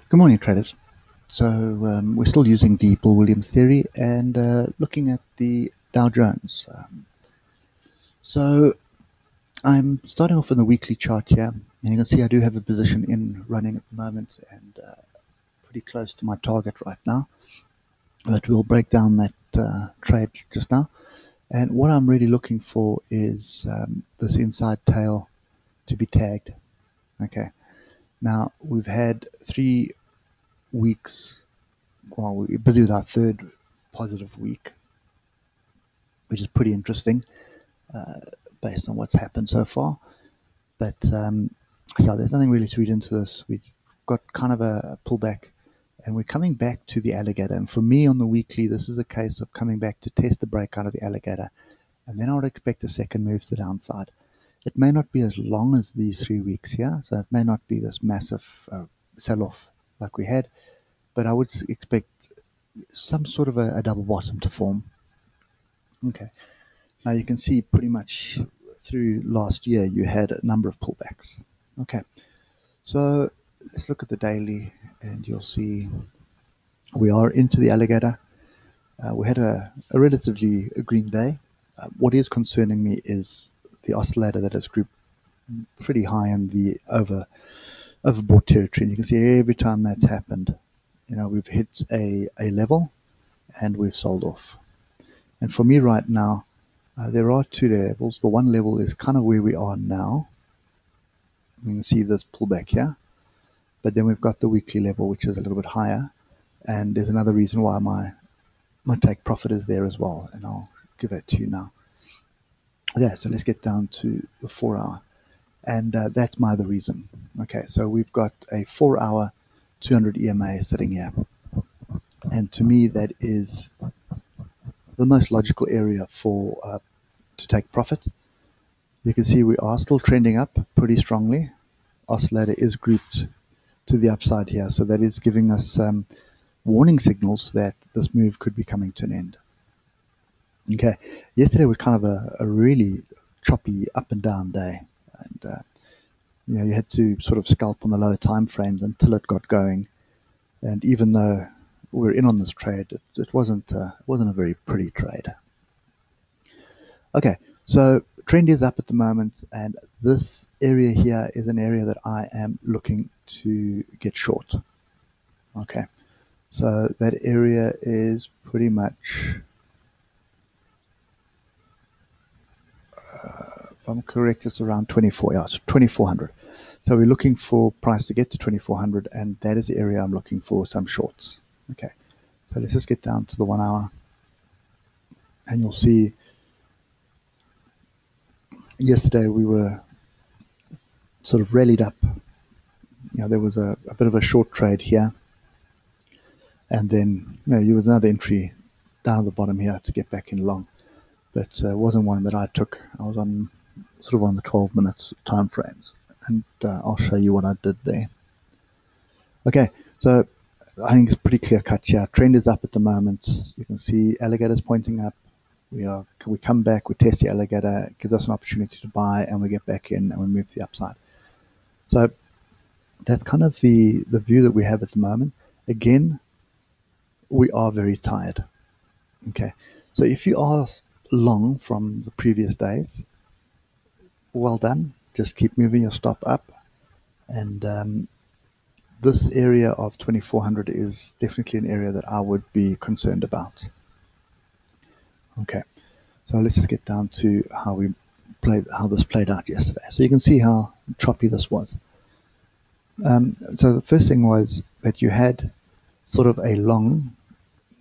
Good morning, traders. So we're still using the Bull-Williams theory and looking at the Dow Jones. So I'm starting off with the weekly chart here, and you can see I do have a position in running at the moment and pretty close to my target right now. But we'll break down that trade just now. And what I'm really looking for is this inside tail to be tagged. Okay. Now we've had 3 weeks. Well, we're busy with our third positive week, which is pretty interesting based on what's happened so far. But yeah, there's nothing really to read into this. We've got kind of a pullback, and we're coming back to the alligator. And for me on the weekly, this is a case of coming back to test the break out of the alligator. And then I would expect a second move to the downside. It may not be as long as these 3 weeks here, so it may not be this massive sell-off like we had, but I would expect some sort of a double bottom to form. Okay. Now you can see pretty much through last year you had a number of pullbacks. Okay. So let's look at the daily and you'll see we are into the alligator. We had a relatively green day. What is concerning me is the oscillator that has grouped pretty high in the overbought territory. And you can see every time that's happened, we've hit a level and we've sold off. And for me right now, there are 2 levels. The one level is kind of where we are now. You can see this pullback here. But then we've got the weekly level, which is a little bit higher. And there's another reason why my take profit is there as well. And I'll give that to you now. Yeah, so let's get down to the 4 hour. And that's my other reason. Okay, so we've got a 4 hour 200 EMA sitting here. And to me, that is the most logical area for to take profit. You can see we are still trending up pretty strongly. Oscillator is grouped to the upside here, so that is giving us warning signals that this move could be coming to an end. Okay, yesterday was kind of a really choppy up and down day, and you had to sort of scalp on the lower time frames until it got going. And even though we're in on this trade, it wasn't a very pretty trade. Okay, so trend is up at the moment, and this area here is an area that I am looking to get short. Okay, so that area is pretty much, if I'm correct, it's around 24. Yeah, it's 2400. So we're looking for price to get to 2400, and that is the area I'm looking for some shorts. Okay, so let's just get down to the 1 hour, and you'll see yesterday we were sort of rallied up. There was a bit of a short trade here, and then there was another entry down at the bottom here to get back in long, but it wasn't one that I took. I was on sort of on the 12 minutes time frames, and I'll show you what I did there. Okay, so I think it's pretty clear cut here. Trend is up at the moment. You can see alligators pointing up. We come back, we test the alligator, it gives us an opportunity to buy, and we get back in and we move to the upside. So that's kind of the view that we have at the moment. Again, we are very tired. Okay, so if you are long from the previous days, well done. Just keep moving your stop up, and this area of 2400 is definitely an area that I would be concerned about. Okay, so let's just get down to how this played out yesterday. So you can see how choppy this was. So the first thing was that you had sort of a long,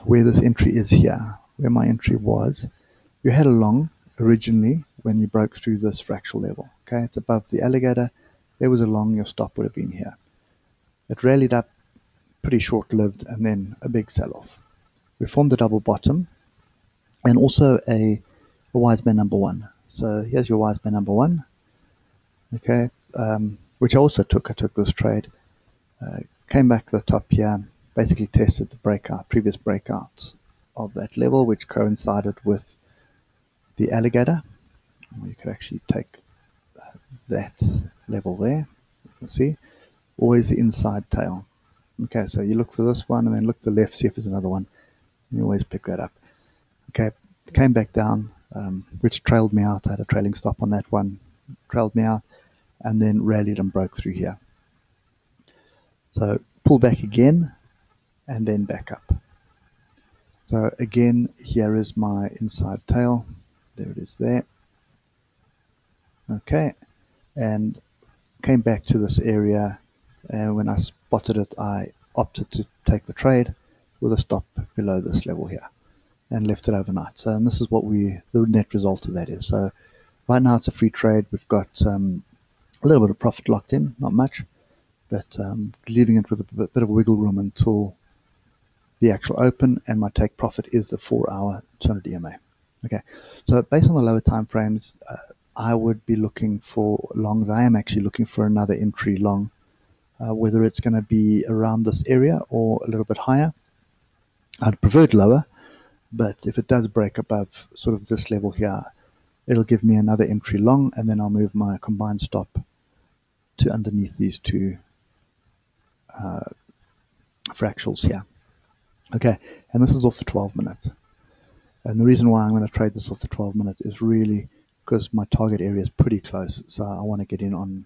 where this entry is here, where my entry was, you had a long originally when you broke through this fractal level. Okay, it's above the alligator. There was a long, your stop would have been here. It rallied up, pretty short-lived, and then a big sell-off. We formed a double bottom, and also a wise man number 1. So here's your wise man number 1. Okay, which I also took. I took this trade. Came back to the top here, basically tested the previous breakouts of that level, which coincided with the alligator. You could actually take that level there. You can see always the inside tail. Okay, so you look for this one and then look to the left, see if there's another one. You always pick that up. Okay, came back down, which trailed me out. I had a trailing stop on that one, trailed me out, and then rallied and broke through here. So pull back again and then back up. So again, here is my inside tail. There it is there. Okay, and came back to this area, and when I spotted it, I opted to take the trade with a stop below this level here and left it overnight. So, and this is what the net result of that is. So right now it's a free trade. We've got a little bit of profit locked in, not much, but leaving it with a bit of wiggle room until the actual open, and my take profit is the 4-hour 200 EMA. Okay, so based on the lower time frames, I would be looking for longs. I am actually looking for another entry long, whether it's going to be around this area or a little bit higher. I'd prefer it lower, but if it does break above sort of this level here, it'll give me another entry long, and then I'll move my combined stop to underneath these two fractals here. Okay, and this is off the 12-minute. And the reason why I'm going to trade this off the 12-minute is really because my target area is pretty close, so I want to get in on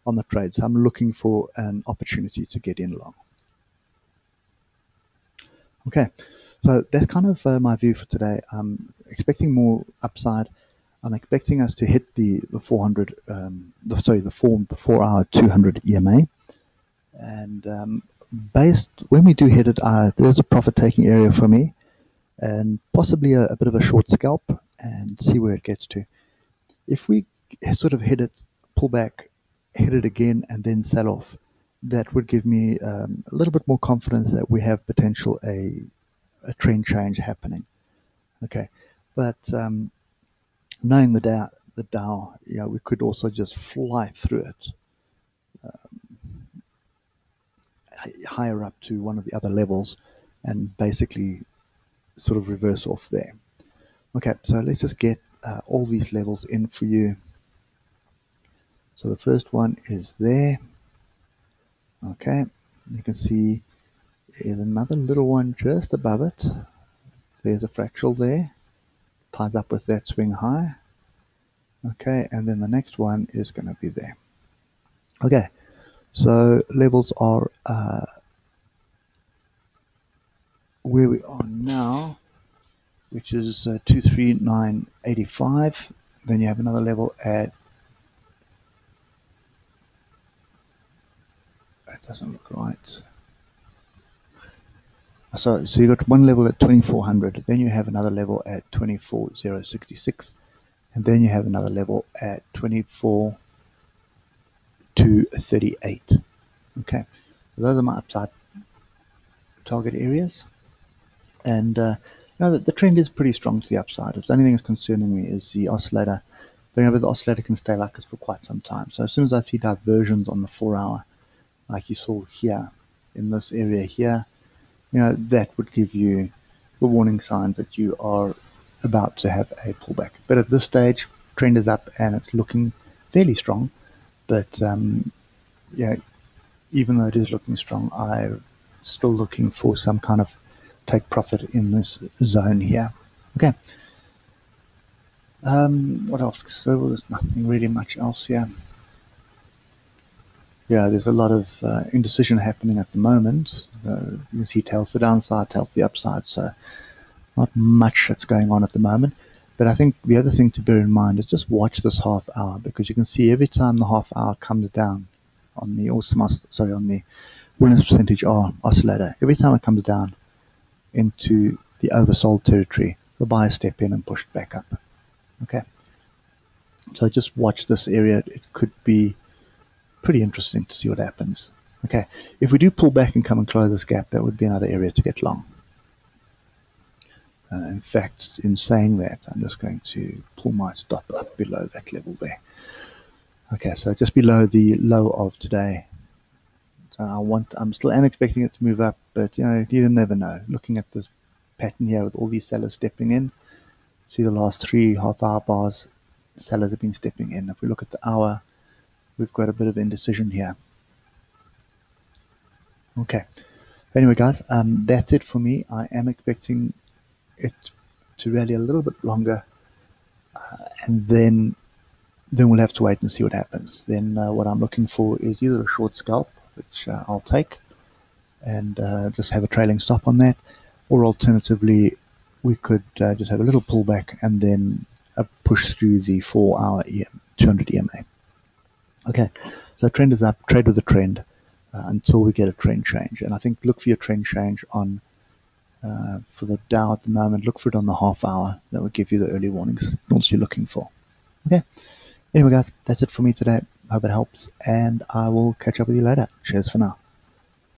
the trade. So I'm looking for an opportunity to get in long. Okay, so that's kind of my view for today. I'm expecting more upside. I'm expecting us to hit the 400, the 4-hour 200 EMA, and when we do hit it, there's a profit-taking area for me, and possibly a bit of a short scalp, and see where it gets to. If we sort of hit it, pull back, hit it again, and then sell off, that would give me a little bit more confidence that we have potential a trend change happening. Okay, but knowing the Dow, we could also just fly through it higher up to one of the other levels and basically sort of reverse off there. Okay, so let's just get all these levels in for you. So the first one is there. Okay, you can see there's another little one just above it. There's a fractal there, ties up with that swing high. Okay, and then the next one is going to be there. Okay, so levels are where we are now, which is 239.85. Then you have another level at, that doesn't look right. So you got one level at 2400, then you have another level at 24,066, and then you have another level at 24,238. Okay, so those are my upside target areas, and the trend is pretty strong to the upside. The only thing that's concerning me is the oscillator. But the oscillator can stay like this for quite some time. So as soon as I see diversions on the 4-hour, like you saw here in this area here, that would give you the warning signs that you are about to have a pullback. But at this stage, trend is up and it's looking fairly strong. But even though it is looking strong, I'm still looking for some kind of take profit in this zone here. Okay. What else? So there's nothing really much else here. Yeah, there's a lot of indecision happening at the moment. You see tails to the downside, tails to the upside, so not much that's going on at the moment. But I think the other thing to bear in mind is just watch this half hour, because you can see every time the half hour comes down on the Williams percentage R oscillator, every time it comes down into the oversold territory, the buyers step in and push it back up. Okay, so just watch this area. It could be pretty interesting to see what happens. Okay, if we do pull back and come and close this gap, that would be another area to get long. In fact, in saying that, I'm just going to pull my stop up below that level there. Okay, so just below the low of today. So I'm still expecting it to move up, but you never know. Looking at this pattern here with all these sellers stepping in, see the last 3 half-hour bars, sellers have been stepping in. If we look at the hour, we've got a bit of indecision here. Okay, Anyway, guys, that's it for me. I am expecting it to rally a little bit longer, and then we'll have to wait and see what happens. Then what I'm looking for is either a short scalp, which I'll take, and just have a trailing stop on that, or alternatively, we could just have a little pullback and then push through the 4-hour 200 EMA. Okay, so trend is up, trade with the trend until we get a trend change. And I think look for your trend change on, for the Dow at the moment, look for it on the half hour. That will give you the early warnings you're looking for. Okay, anyway, guys, that's it for me today. Hope it helps, and I will catch up with you later. Cheers for now.